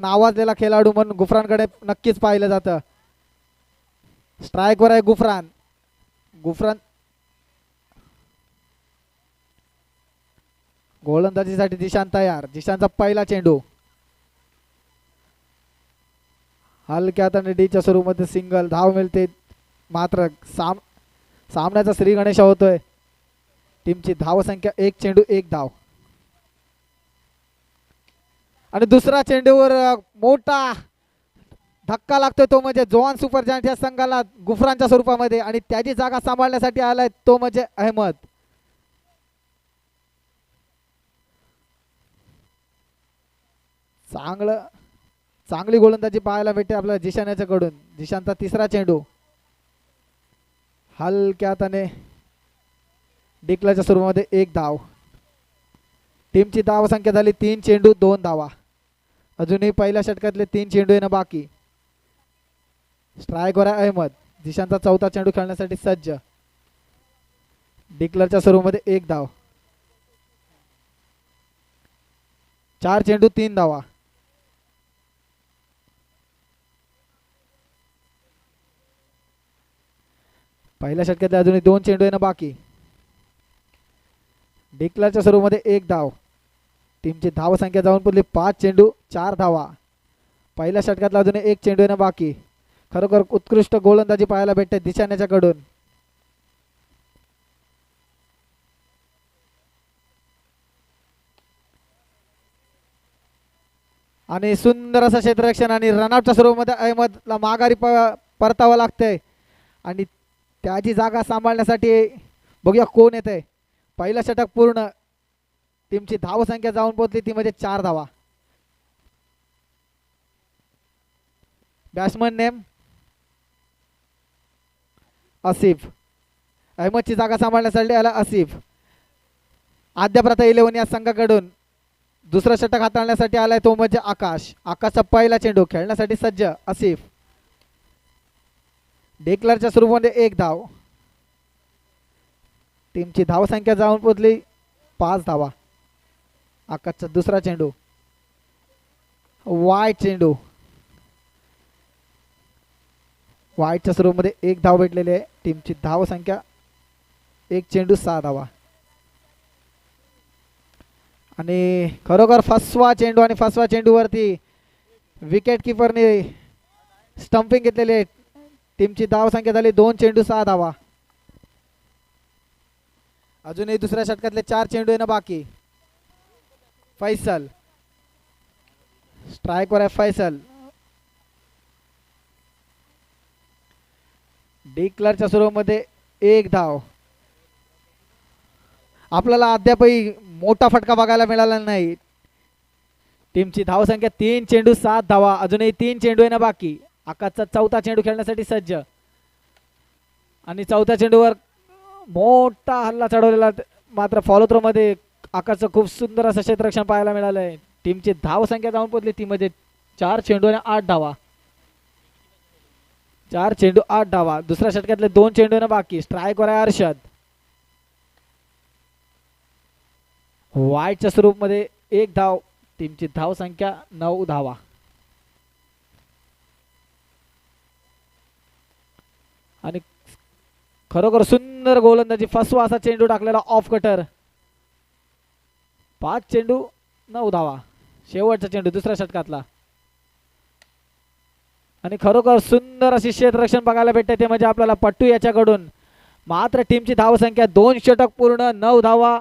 नावाजलेला खेळाडू म्हणून गुफरानकडे नक्कीच पाहिलं जातं. स्ट्राईकवर आहे गुफरान. गुफरान गोलंदाजीसाठी दिशांत तयार. दिशांचा पहिला चेंडू हलक्या हाताने डीच्या स्वरूपामध्ये सिंगल. धाव मिळते मात्र सामन्याचा श्री गणेश होतोय. टीमची धाव संख्या 1 चेंडू 1 धाव. आणि दुसरा चेंडूवर मोठा धक्का लागतोय तो म्हणजे जोहान सुपर जायंट या संघाला गुफरानच्या स्वरूपामध्ये. आणि त्याची जागा सांभाळण्यासाठी आलाय तो म्हणजे अहमद. चांगली गोलंदाजी पाहायला भेटते आपल्याला जिशान याच्याकडून. जिशानचा तिसरा चेंडू हलक्या हाताने डिक्लरच्या स्वरूपामध्ये 1 धाव. टीमची धाव संख्या झाली 3 चेंडू 2 धावा. अजूनही पहिल्या षटकातले 3 चेंडू येणं बाकी. स्ट्राईकवर आहे अहमद. जिशानचा चौथा चेंडू खेळण्यासाठी सज्ज. डिक्लरच्या स्वरूपामध्ये 1 धाव. 4 चेंडू 3 धावा. पहिल्या षटकातले अजूनही 2 चेंडू येणं बाकी. डिक्लरच्या स्वरूपामध्ये 1 धाव. टीमची धाव संख्या जाऊन पडली 5 चेंडू 4 धावा. पहिल्या षटकातला अजूनही 1 चेंडू येणं बाकी. खरोखर उत्कृष्ट गोलंदाजी पाहायला भेटते दिशान याच्याकडून. आणि सुंदर असं क्षेत्ररक्षण आणि रनआउटच्या स्वरूपामध्ये अहमदला माघारी परतावं लागतंय. आणि त्याची जागा सांभाळण्यासाठी बघूया कोण येतंय. पहिलं षटक पूर्ण. टीमची धाव संख्या जाऊन पोहोचली ती म्हणजे 4 धावा. Batsman name Asif. अहमदची जागा सांभाळण्यासाठी आला आसिफ. आद्यप्रथा 11 या संघाकडून दुसरं षटक हाताळण्यासाठी आलाय तो म्हणजे आकाश. आकाशचा पहिला चेंडू खेळण्यासाठी सज्ज आसिफ. डिक्लरच्या स्वरूपामध्ये 1 धाव. टीमची धाव संख्या जाऊन पोहोचली 5 धावा. आकाशचा दुसरा चेंडू वाईट चेंडू. वाईटच्या स्वरूपामध्ये 1 धाव भेटलेली आहे. टीमची धाव संख्या 1 चेंडू 6 धावा. आणि खरोखर फसवा चेंडू आणि फसवा चेंडूवरती विकेट किपरने स्टंपिंग घेतलेली आहे. टीमची धाव संख्या झाली 2 चेंडू 6 धावा. अजूनही दुसऱ्या षटकातले 4 चेंडू येणं बाकी. फैसल. स्ट्राईकवर आहे फैसल. डिक्लरच्या स्वरूपामध्ये 1 धाव. आपल्याला अद्यापही मोठा फटका बघायला मिळाला नाही. टीमची धाव संख्या 3 चेंडू 7 धावा. अजूनही 3 चेंडू येणं बाकी. आकाशचा चौथा चेंडू खेळण्यासाठी सज्ज. आणि चौथ्या चेंडूवर मोठा हल्ला चढवलेला मात्र फॉलो थ्रो मध्ये आकाशचं खूप सुंदर असं क्षेत्ररक्षण पाहायला मिळालंय. टीमची धाव संख्या जाऊन पोहोचली ती मध्ये 4 चेंडू आणि 8 धावा. 4 चेंडू 8 धावा. दुसऱ्या षटकातले 2 चेंडू येणं बाकी. स्ट्राईकवर आहे अर्षद. वाईटच्या स्वरूपामध्ये 1 धाव. टीमची धाव संख्या 9 धावा. आणि खरोखर सुंदर गोलंदाजी फसवा असा चेंडू टाकलेला ऑफ कटर. 5 चेंडू 9 धावा. शेवटचा चेंडू दुसऱ्या षटकातला. आणि खरोखर सुंदर अशी क्षेत्ररक्षण बघायला भेटते ते म्हणजे आपल्याला पट्टू याच्याकडून. मात्र टीमची धाव संख्या 2 षटक पूर्ण 9 धावा.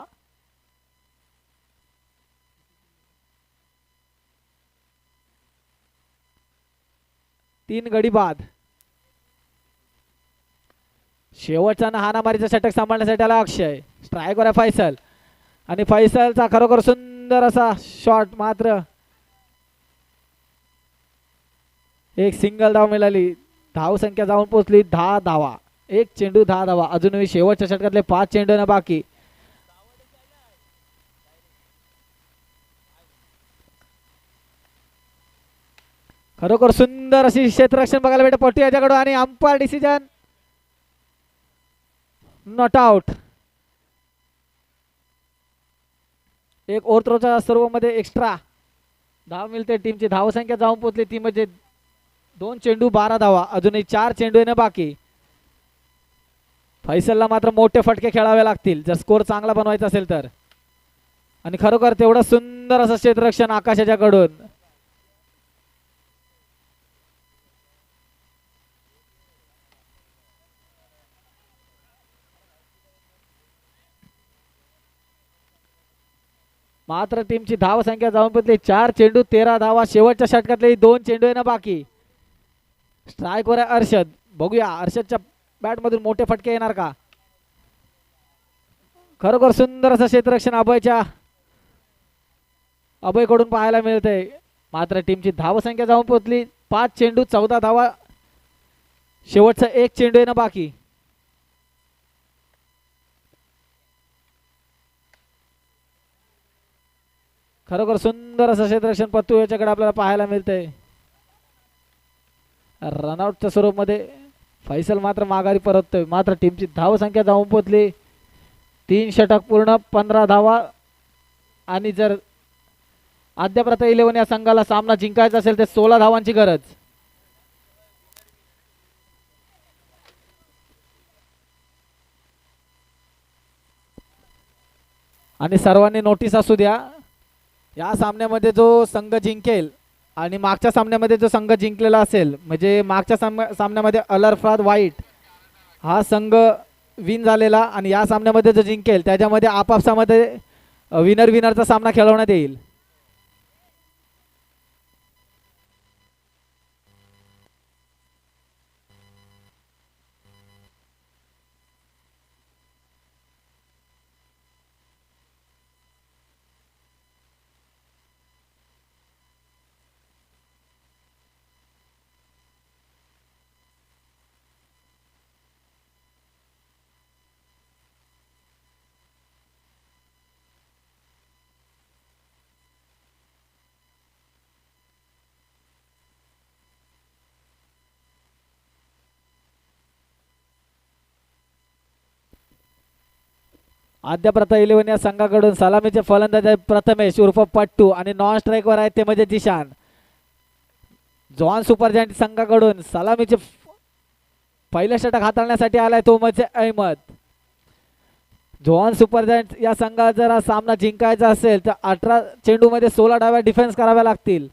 तीन गडी बाद. शेवटचा हाणामारीचा षटक सांभाळण्यासाठी आला अक्षय. स्ट्राईकवर आहे फैसल. आणि फैसलचा खरोखर सुंदर असा शॉट मात्र एक सिंगल धाव मिळाली. धाव संख्या जाऊन पोहोचली 10 धावा. 1 चेंडू 10 धावा. अजूनही शेवटच्या षटकातले 5 चेंडू ना बाकी. खरोखर सुंदर अशी क्षेत्ररक्षण बघायला भेटत पट्टू याच्याकडून. आणि अंपायर डिसिजन नॉट आउट. एक ओव्हरथ्रोच्या स्वरूपामध्ये एक्स्ट्रा धाव मिळते. टीमची धावसंख्या जाऊन पोहोचली ती म्हणजे 2 चेंडू 12 धावा. अजूनही 4 चेंडू येणं बाकी. फैसलला मात्र मोठे फटके खेळावे लागतील जर स्कोर चांगला बनवायचा असेल तर. आणि खरोखर तेवढं सुंदर असं क्षेत्ररक्षण आकाशाच्या कडून. मात्र टीमची धाव संख्या जाऊन पोहोचली 4 चेंडू 13 धावा. शेवटच्या षटकातले 2 चेंडू येणं बाकी. स्ट्राईक वर आहे अर्षद. बघूया अर्षदच्या बॅट मधून मोठे फटके येणार का. खरोखर सुंदर असं क्षेत्ररक्षण अभयकडून पाहायला मिळतंय. मात्र टीमची धाव संख्या जाऊन पोहोचली 5 चेंडू 14 धावा. शेवटचा 1 चेंडू येणं बाकी. खरोखर सुंदर असं क्षेत्ररक्षण पत्तू याच्याकडे आपल्याला पाहायला मिळतंय. रनआउटच्या स्वरूपामध्ये फैसल मात्र माघारी परततोय. मात्र टीमची धाव संख्या जाऊन पोहोचली 3 षटक पूर्ण 15 धावा. आणि जर आद्यप्रथा 11 या संघाला सामना जिंकायचा असेल तर 16 धावांची गरज. आणि सर्वांनी नोटीस असू द्या, या सामन्यामध्ये जो संघ जिंकेल आणि मागच्या सामन्यामध्ये जो संघ जिंकलेला असेल म्हणजे मागच्या सामन्यामध्ये अलरफाद वाईट हा संघ विन झालेला आणि या सामन्यामध्ये जो जिंकेल त्याच्यामध्ये आपापसामध्ये विनरचा सामना खेळवण्यात येईल. आद्यप्रथा 11 या संघाकडून सलामीचे फलंदाज आहे प्रथमेश उर्फ पट्टू आणि नॉन स्ट्राईकवर आहेत ते म्हणजे जिशान. जॉन सुपर जायंट संघाकडून सलामीचे पहिल्या षटक हाताळण्यासाठी आलाय तो म्हणजे अहमद. जॉन सुपर जायंट या संघात जर हा सामना जिंकायचा असेल तर 18 चेंडू मध्ये 16 डाव्या डिफेन्स कराव्या लागतील.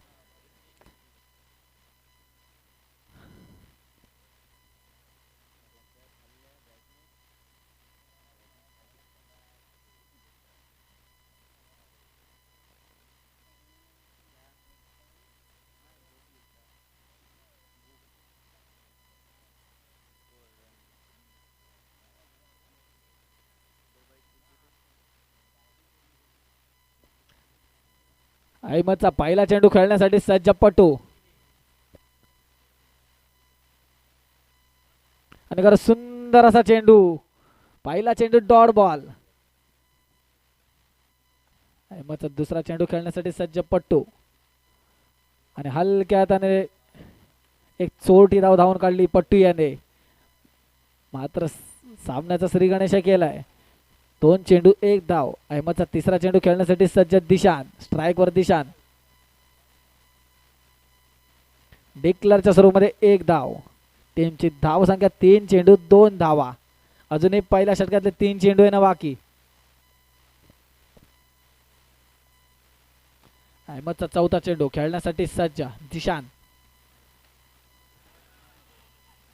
अहमदचा पहिला चेंडू खेळण्यासाठी सज्ज पट्टू आणि खरं सुंदर असा चेंडू. पहिला चेंडू डॉट बॉल. अहमदचा दुसरा चेंडू खेळण्यासाठी सज्ज पट्टू आणि हलक्या हाताने एक चोरटी धाव धावून काढली पट्टू याने. मात्र सामन्याचा श्री गणेश केलाय. 2 चेंडू 1 धाव. अहमदचा तिसरा चेंडू खेळण्यासाठी सज्ज दिशान. स्ट्राईक वर दिशान. डिक्लरच्या स्वरूपामध्ये 1 धाव. टीमची धाव संख्या 3 चेंडू 2 धावा. अजूनही पहिल्या षटकातले 3 चेंडू येणं बाकी. अहमदचा चौथा चेंडू खेळण्यासाठी सज्ज दिशान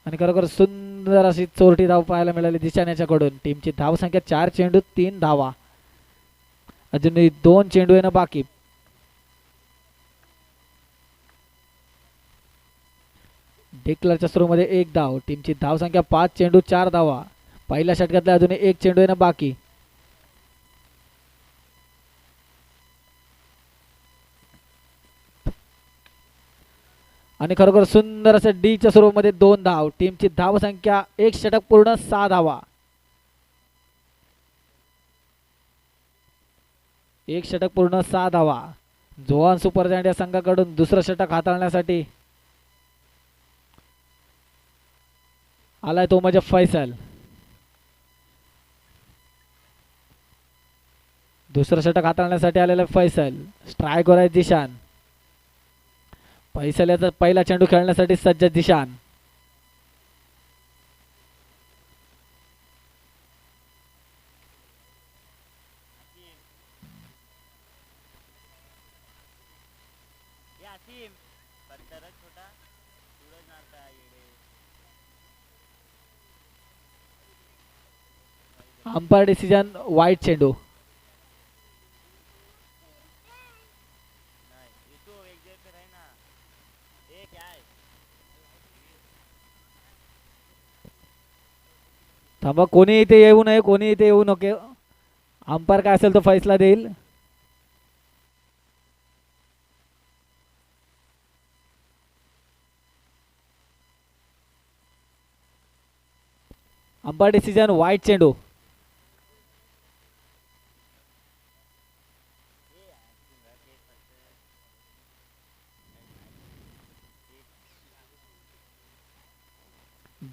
आणि खरोखर सुंदर अशी चोरटी धाव पाहायला मिळाली दिशान याच्याकडून. टीमची धाव संख्या 4 चेंडू 3 धावा. अजूनही 2 चेंडू येणं बाकी. डिक्लरच्या सुरूमध्ये 1 धाव. टीमची धाव संख्या 5 चेंडू 4 धावा. पहिल्या षटकातले अजूनही 1 चेंडू येणं बाकी. आणि खरोखर सुंदर असे डी च्या स्वरूपामध्ये 2 धाव. टीमची धाव संख्या 1 षटक पूर्ण 6 धावा. 1 षटक पूर्ण 6 धावा. जोहान सुपर जायंट या संघाकडून दुसरं षटक हाताळण्यासाठी आलाय तो म्हणजे फैसल. दुसरं षटक हाताळण्यासाठी आलेला फैसल. स्ट्राईक वर आहे जिशान. पैसल्याचा पहिला चेंडू खेळण्यासाठी सज्ज दिशान. अंपायर डिसिजन वाईट चेंडू. थांबा, कोणी इथे येऊ नये, कोणी इथे येऊ नये. अंपायर काय असेल तो फैसला देईल. अंपायर डिसिजन वाईट चेंडू.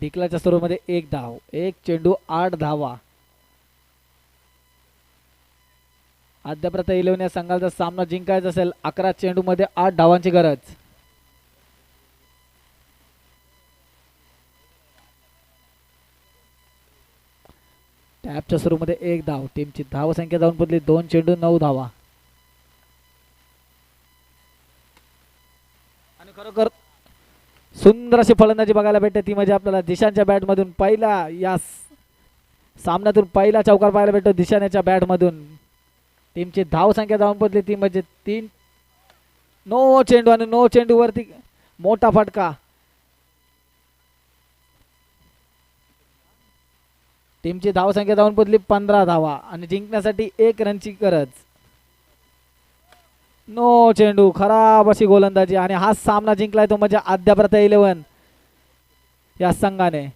डिक्लाच्या सुरूमध्ये 1 धाव, 1 चेंडू 8 धावा. अद्यापर्यंत 11 या संघाचा सामना जिंकायचा असेल 11 चेंडू मध्ये 8 धावांची गरज. टॅपच्या सुरूमध्ये 1 धाव. टीमची धाव संख्या जाऊन बदली 2 चेंडू 9 धावा. आणि खरोखर सुंदर अशी फलंदाजी बघायला भेटते, ती म्हणजे आपल्याला दिशांच्या बॅट मधून पहिला या सामन्यातून पहिला चौकार पाहायला भेटतो दिशाण्याच्या बॅट मधून. टीमची धाव संख्या जाऊन बदली ती म्हणजे 3. नो चेंडू आणि नो चेंडू वरती मोठा फटका. टीमची धाव संख्या जाऊन बदली 15 धावा आणि जिंकण्यासाठी 1 रनची गरज. नो चेंडू, खराब अशी गोलंदाजी आणि हा सामना जिंकलाय तो म्हणजे अद्यापर्यंत 11 या संघाने.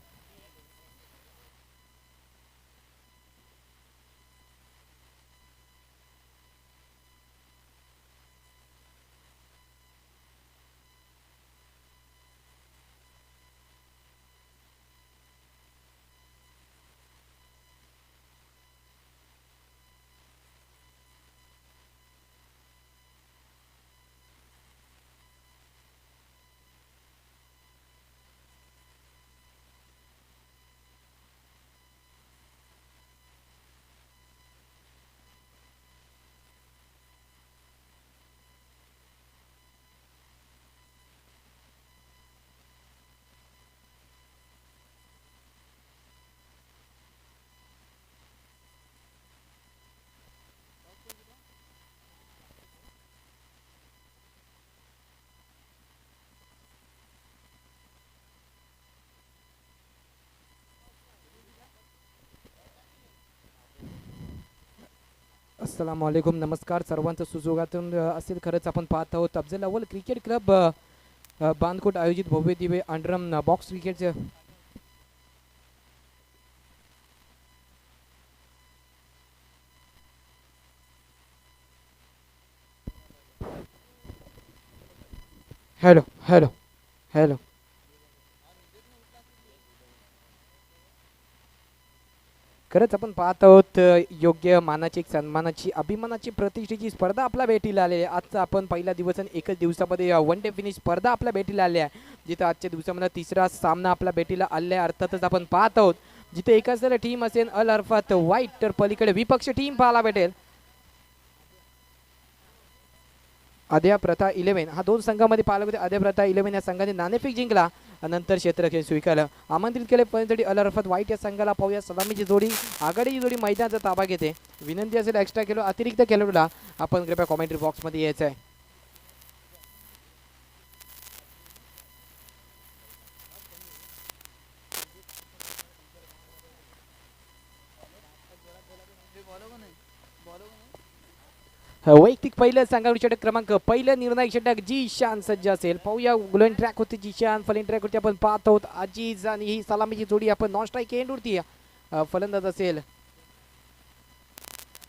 अस्सलामुअलैकुम, नमस्कार सर्वांचं सुजोगातून असेल. खरंच आपण पाहत आहोत अफजल अव्वल क्रिकेट क्लब बांदकोट आयोजित भव्य दिव्य अंडरम बॉक्स क्रिकेटचे हॅलो हॅलो हॅलो खरंच आपण पाहत आहोत योग्य मानाची, एक सन्मानाची, अभिमानाची, प्रतिष्ठेची स्पर्धा आपल्या भेटीला आलेली आहे. आजचा आपण पहिला दिवस आणि एकच दिवसामध्ये 1 डे फिनिश स्पर्धा आपल्या भेटीला आली आहे, जिथं आजच्या दिवसामध्ये 3रा सामना आपल्या भेटीला आलेला आहे. अर्थातच आपण पाहत आहोत जिथे एकाच टीम असेल अल अरफात व्हाईट, तर पलीकडे विपक्ष टीम पाहायला भेटेल आद्या प्रथा 11. हा 2 संघामध्ये पाहायला भेटेल. आद्या प्रथा 11 या संघाने नाणेफेक जिंकला, नंतर क्षेत्ररक्षण स्वीकारलं. आमंत्रित केले पॉईंटसाठी अल अरफात व्हाईट या संघाला. पाहूया सलामीची जोडी, आघाडीची जोडी मैदानाचा ताबा घेते. विनंती असेल एक्स्ट्रा खेळू, अतिरिक्त खेळूला आपण कृपया कॉमेंट्री बॉक्समध्ये यायचं आहे. वैयक्तिक पहिलं संघावर षटक क्रमांक, पहिलं निर्णायक षटक जी शान सज्ज असेल. पाहूया गोलन ट्रॅक होती जी शान, फलिंग ट्रॅक होती आपण पाहत आहोत अजीज, आणि ही सलामीची जोडी आपण नॉन स्ट्राईक एंडवरती फलंदाज असेल.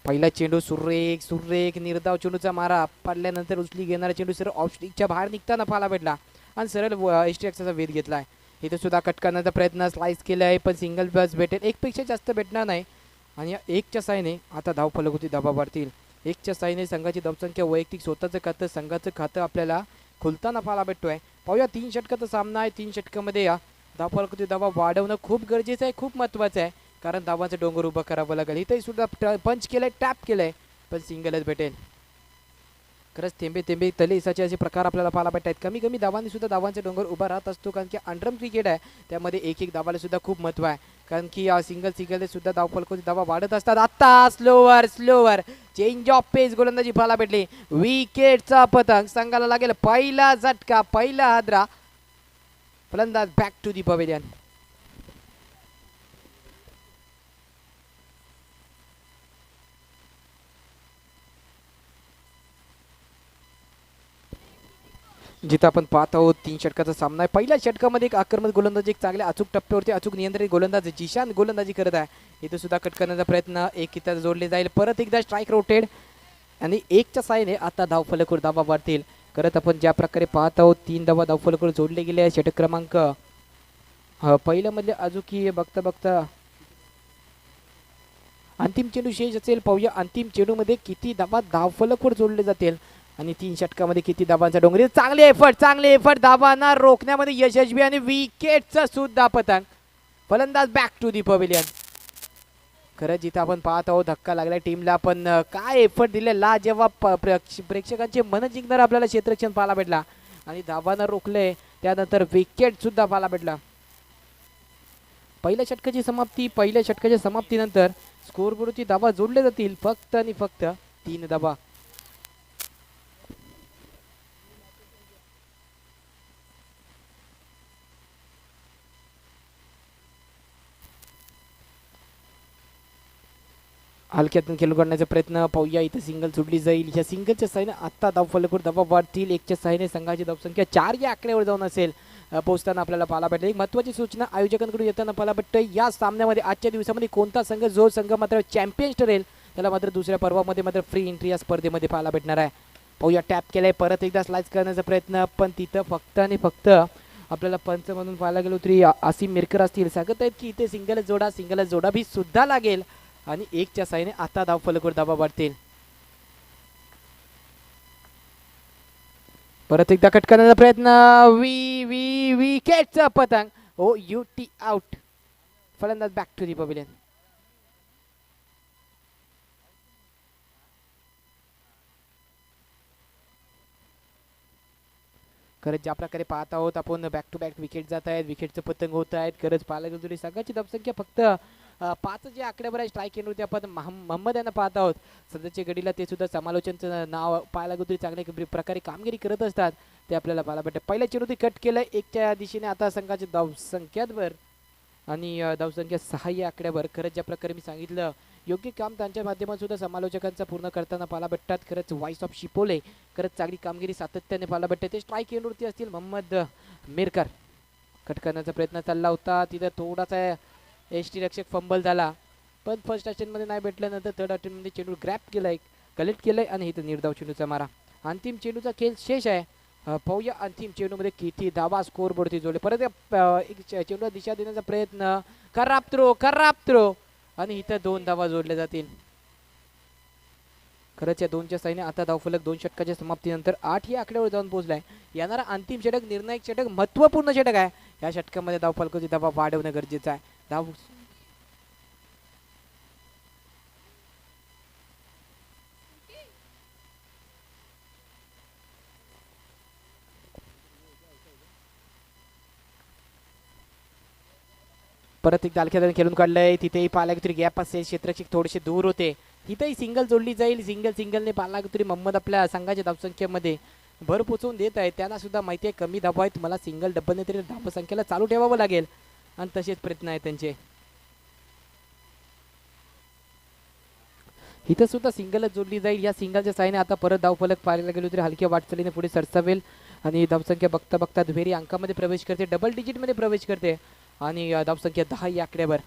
पहिला चेंडू सुरेख सुरेख निर्धाव चेंडूचा मारा पडल्यानंतर उचली घेणारा चेंडू सरळ ऑफ स्टिकच्या बाहेर निघताना पाहायला भेटला आणि सरळ एसटीएक्सचा वेध घेतलाय. इथे सुद्धा कट करण्याचा प्रयत्न स्लाइस केला आहे, पण सिंगल बस भेटेल, 1 पेक्षा जास्त भेटणार नाही. आणि या 1च्या साईने आता धाव फलक होती दबाव वाढतील. 1च्या साईने संघाची धावसंख्या, वैयक्तिक स्वतःचं खातं, संघाचं खातं आपल्याला खुलताना पाहायला भेटतोय. पाहूया 3 षटकाचा सामना आहे. 3 षटकामध्ये या धावफलकाची धावा वाढवणं खूप गरजेचं आहे, खूप महत्वाचं आहे, कारण धावांचं डोंगर उभं करावं लागेल. इथेही सुद्धा पंच केलंय, टॅप केलंय, पण सिंगलच भेटेल. खरंच थेंबे थेंबे तले इसाचे असे प्रकार आपल्याला पाहायला भेटत आहेत. कमी कमी धावांनी सुद्धा धावांचा डोंगर उभा राहत असतो, कारण की अंडरम क्रिकेट आहे, त्यामध्ये एक एक धावाला सुद्धा खूप महत्व आहे, कारण की सिंगल सुद्धा धावफलकाची धावा वाढत असतात. आता स्लोवर चेंज ऑफ पेस गोलंदाजी पाहायला भेटली. विकेटचा पतंग संघाला लागेल पहिला झटका, पहिला हादरा. फलंदाज बॅक टू दी पवेलियन. जिथं आपण पाहत आहोत 3 षटकाचा सामना आहे. पहिल्या षटकामध्ये एक आक्रमक गोलंदाजी, एक चांगल्या अचूक टप्प्यावरती अचूक नियंत्रित गोलंदाज जिशान गोलंदाजी करत आहे. इथे सुद्धा कट करण्याचा प्रयत्न, एक इथं जोडले जाईल, परत एकदा स्ट्राईक रोटेड आणि एकच्या साहाय्याने आता धावफलकावर धावा वाढतील. करत आपण ज्या प्रकारे पाहत आहोत 3 धावा धावफलकावर जोडले गेले आहे. षटक क्रमांक पहिल्या मधले अजूकी बघता बघता अंतिम चेंडू शेष असेल. पाहूया अंतिम चेंडूमध्ये किती धावा धावफलकावर जोडले जातील आणि 3 षटकामध्ये किती धावांचा डोंगरी. चांगले एफर्ट धावांना रोखण्यामध्ये यशस्वी आणि विकेटचा सुद्धा पतंग. फलंदाज बॅक टू दी पवेलियन. खरंच जिथं आपण पाहत आहोत धक्का लागलाय टीमला, पण काय एफर्ट दिले, लाजवाब प्रेक्षकांचे मन जिंकणार आपल्याला क्षेत्ररक्षण पाहायला भेटला आणि धावांना रोखले, त्यानंतर विकेट सुद्धा पाहायला भेटला. पहिल्या षटकाच्या समाप्तीनंतर स्कोरबोर्डची धावा जोडले जातील फक्त आणि फक्त 3 धावा. हलक्यातून खेळून काढण्याचा प्रयत्न. पाहूया इथं सिंगल सोडली जाईल. या सिंगलच्या साहाय्याने आता धावफलकावर धावा वाढतील. 1च्या साहाय्याने संघाची धावसंख्या 4 या आकड्यावर जाऊन असेल पोहोचताना आपल्याला पाहायला भेटेल. एक महत्त्वाची सूचना आयोजकांकडून येताना पाहायला भेटतं, या सामन्यामध्ये आजच्या दिवसामध्ये कोणता संघ मात्र चॅम्पियन्स ठरेल त्याला मात्र दुसऱ्या पर्वामध्ये मात्र फ्री एंट्री या स्पर्धेमध्ये पाहायला भेटणार आहे. पाहूया टॅप केलाय, परत एकदा स्लाइस करण्याचा प्रयत्न, पण तिथं फक्त आणि फक्त आपल्याला पंच म्हणून पाहायला गेलो तरी आसिम मिरकर असतील, सांगत आहेत की इथे सिंगल जोडा भी सुद्धा लागेल आणि 1च्या साहाय्याने आता धावफलकावर धावा वाढतील. परत एकदा कट करण्याचा प्रयत्न, विकेटचा पतंग. T out. फलंदाज बॅक टू दी पवेलियन. खरंच ज्या प्रकारे पाहत आहोत आपण बॅक टू बॅक विकेट जात आहेत, विकेटचं पतंग होत आहेत. खरंच पाहायला गेलो तरी संघाची धावसंख्या फक्त 5 जे आकड्यावर आहे स्ट्राईक केंद्रवरती आपण मोहम्मद यांना पाहत आहोत. सध्याच्या घडीला ते सुद्धा समालोचनचं नाव पाहायला गेलो तरी चांगल्या प्रकारे कामगिरी करत असतात, ते आपल्याला पाहायला भेटतं. पहिल्या चेंडूत कट केलं 1च्या दिशेने, आता संघाची धावसंख्यावर आणि धावसंख्या 6 या आकड्यावर. खरंच ज्या प्रकारे मी सांगितलं योग्य काम त्यांच्या माध्यमातून सुद्धा समालोचकांचा पूर्ण करताना पाहायला भेटतात. खरंच व्हॉइस ऑफ शिपोले खरंच चांगली कामगिरी सातत्याने पाहायला भेटते. ते स्ट्राईक केंद्रवरती असतील. मोहम्मद मिरकर कट करण्याचा प्रयत्न चालला होता, तिथं थोडासा एसटी रक्षक फंबल झाला, पण फर्स्ट अटेम्प्टमध्ये नाही भेटल्यानंतर थर्ड अटेम्प्टमध्ये चेंडू ग्रॅप केलाय, कलेक्ट केलाय आणि इथं निर्धाव चेंडूचा मारा. अंतिम चेंडूचा खेळ शेष आहे. पाहूया अंतिम चेंडूमध्ये किती धावा स्कोर बोर्डवरती जोडले. परत एक चेंडूला दिशा देण्याचा प्रयत्न, खराब थ्रो आणि इथं 2 धावा जोडल्या जातील. खरंच या 2च्या साहाय्याने आता धावफलक 2 षटकाच्या समाप्तीनंतर 8 या आकड्यावर जाऊन पोहोचलाय. येणारा अंतिम षटक निर्णायक षटक, महत्त्वपूर्ण षटक आहे. या षटकामध्ये धावफलकाची धावा वाढवणं गरजेचं आहे. परत एकदा हलक्याने खेळून काढलंय, तिथेही पाहायला तरी गॅप असेल, क्षेत्ररक्षक थोडेसे दूर होते, तिथेही सिंगल जोडली जाईल. सिंगलने पाहायला तरी मोहम्मद आपल्या संघाच्या धावसंख्येमध्ये भर पोचवून देत आहे. त्यांना सुद्धा माहिती आहे कमी धावा आहेत, मला सिंगल डबलने तरी धावसंख्येला चालू ठेवावं लागेल आणि तसेच प्रयत्न आहेत त्यांचे. इथं सुद्धा सिंगलच जोडली जाईल. या सिंगलच्या साहाय्याने आता परत धावफलक पाहायला गेलो तरी हलक्या वाटचालीने पुढे सरसावेल आणि धावसंख्या बघता बघता दुहेरी अंकामध्ये प्रवेश करते, डबल डिजिटमध्ये प्रवेश करते आणि धावसंख्या 10 या आकड्यावर.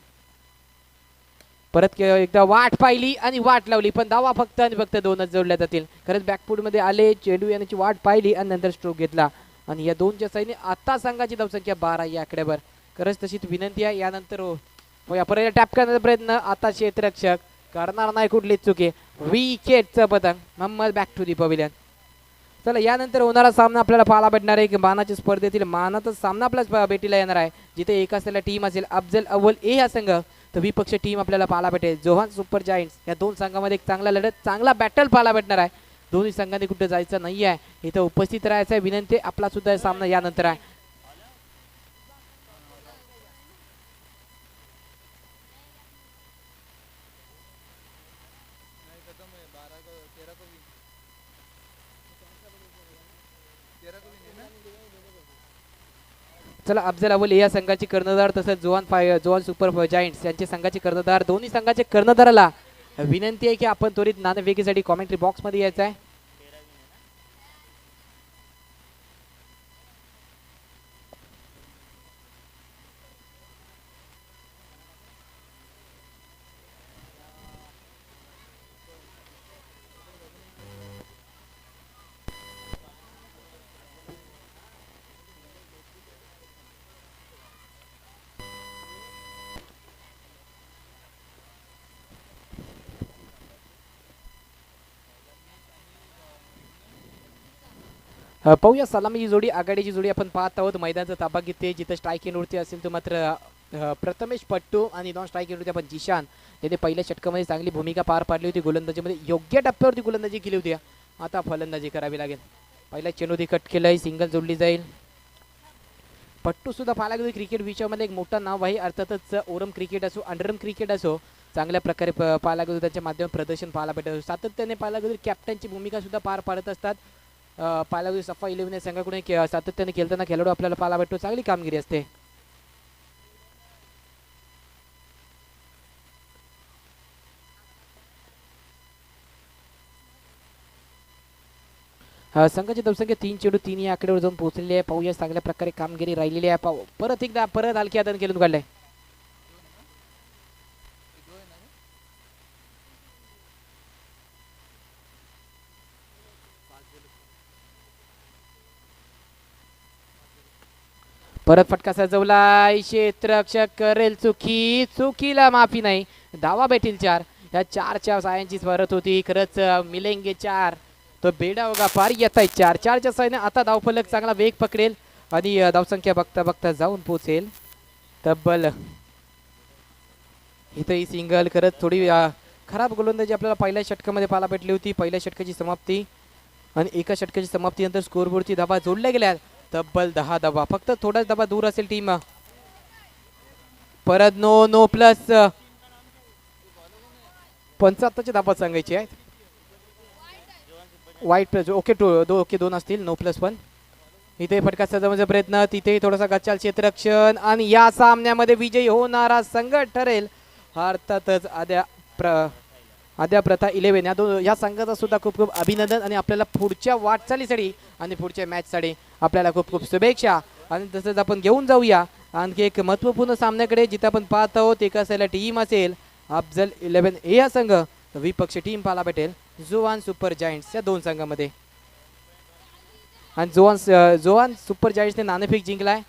परत एकदा वाट पाहिली आणि वाट लावली, पण धावा फक्त आणि फक्त 2च जोडल्या जातील. खरंच बॅकफूटमध्ये आले, चेंडू येण्याची वाट पाहिली आणि नंतर स्ट्रोक घेतला आणि या 2च्या साहाय्याने आता संघाची धावसंख्या 12 या आकड्यावर. खरंच तशीच विनंती आहे यानंतर परत टॅप करण्याचा प्रयत्न, आता क्षेत्ररक्षक करणार नाही कुठलीच चुकी. विकेटचं पतंग. Mohammed back to the pavilion. चला यानंतर होणारा सामना आपल्याला पाहायला भेटणार आहे की मानाच्या स्पर्धेतील मानाचा सामना आपल्या भेटीला येणार आहे, जिथे एक असलेला टीम असेल अफजल अव्वल ए हा संघ, तर विपक्ष टीम आपल्याला पाहायला भेटेल जोहान सुपर जायंट्स. या दोन संघामध्ये एक चांगला लढत चांगला बॅटल पाहायला भेटणार आहे. दोन्ही संघांनी कुठे जायचं नाही आहे, इथं उपस्थित राहायचं आहे विनंती. आपला सुद्धा सामना यानंतर आहे. चला अफजल अव्वल या संघाचे कर्णधार तसंच जोहान सुपर जायंट्स यांचे संघाचे कर्णधार, दोन्ही संघाचे कर्णधाराला विनंती आहे की आपण त्वरित नाणेफेकीसाठी कॉमेंट्री बॉक्स मध्ये यायचं आहे. पाहूया सलामी ही जोडी आघाडीची जोडी आपण पाहत आहोत. मैदानाचा ताबा घेते, जिथं स्ट्राईक एंडवरती असेल तो मात्र प्रथमेश पट्टू आणि नॉन स्ट्राईक एंडवरती आपण जिशान, त्याने पहिल्या षटकामध्ये चांगली भूमिका पार पाडली होती. गोलंदाजीमध्ये योग्य टप्प्यावरती गोलंदाजी केली होती. आता फलंदाजी करावी लागेल. पहिल्या चेंडूत कट केलंय, सिंगल जोडली जाईल. पट्टू सुद्धा पाहायला गेलो क्रिकेट विश्वामध्ये एक मोठं नाव आहे. अर्थातच ओरम क्रिकेट असो अंडरम क्रिकेट असो, चांगल्या प्रकारे पाहायला गेलो त्यांच्या माध्यमात प्रदर्शन पाहायला भेटत. सातत्याने पाहायला गेलो कॅप्टनची भूमिका सुद्धा पार पाडत असतात. पाहायला गेलो सफा 11 संघाकडून सातत्याने खेळताना खेळाडू आपल्याला पाहायला भेटतो. चांगली कामगिरी असते. संघाची धावसंख्या 3 चेंडू 3 या आकड्यावर जाऊन पोहोचलेली आहे. पाहूया चांगल्या प्रकारे कामगिरी राहिलेली आहे. परत एकदा हलकी हाताने खेळून काढले. परत फटका सजवलाय, क्षेत्ररक्षक करेल चुकीला माफी नाही. धावा भेटील 4. या 4च्या सायांची परत होती. खरंच मिलेंगे 4. तो बेडा होगा पार येत आहे 4च्या सायने. आता धावफलक चांगला वेग पकडेल आणि धावसंख्या बघता बघता जाऊन पोहोचेल तब्बल. इथंही सिंगल. खरंच थोडी खराब गोलंदाजी आपल्याला पहिल्या षटकामध्ये पाहायला भेटली होती. पहिल्या षटकाची समाप्ती आणि एका षटकाची समाप्तीनंतर स्कोरबोर्डची धावा जोडल्या गेल्या. तब्बल 10 धावा. फक्त थोडाच धावा दूर असेल टीम. परत नो प्लस 75च्या धावा सांगायची आहेत. वाईट प्लस ओके 2 असतील. No plus 1. इथे फटका सजवण्याचा प्रयत्न, तिथे थोडासा गच्चाल क्षेत्ररक्षण आणि या सामन्यामध्ये विजयी होणारा संघ ठरेल अर्थातच आद्या प्रथा 11. या संघाचा सुद्धा खूप खूप अभिनंदन आणि आपल्याला पुढच्या वाटचालीसाठी आणि पुढच्या मॅचसाठी आपल्याला खूप खूप शुभेच्छा. आणि तसंच आपण घेऊन जाऊया आणखी एक महत्त्वपूर्ण सामन्याकडे, जिथे आपण पाहत आहोत एक असायला टीम असेल अफजल 11 ए या संघ, विपक्ष टीम पाहायला भेटेल जोहान सुपर जायंट्स या दोन संघामध्ये. आणि जोहान सुपर जायंट्सने नाणेफेक जिंकलाय.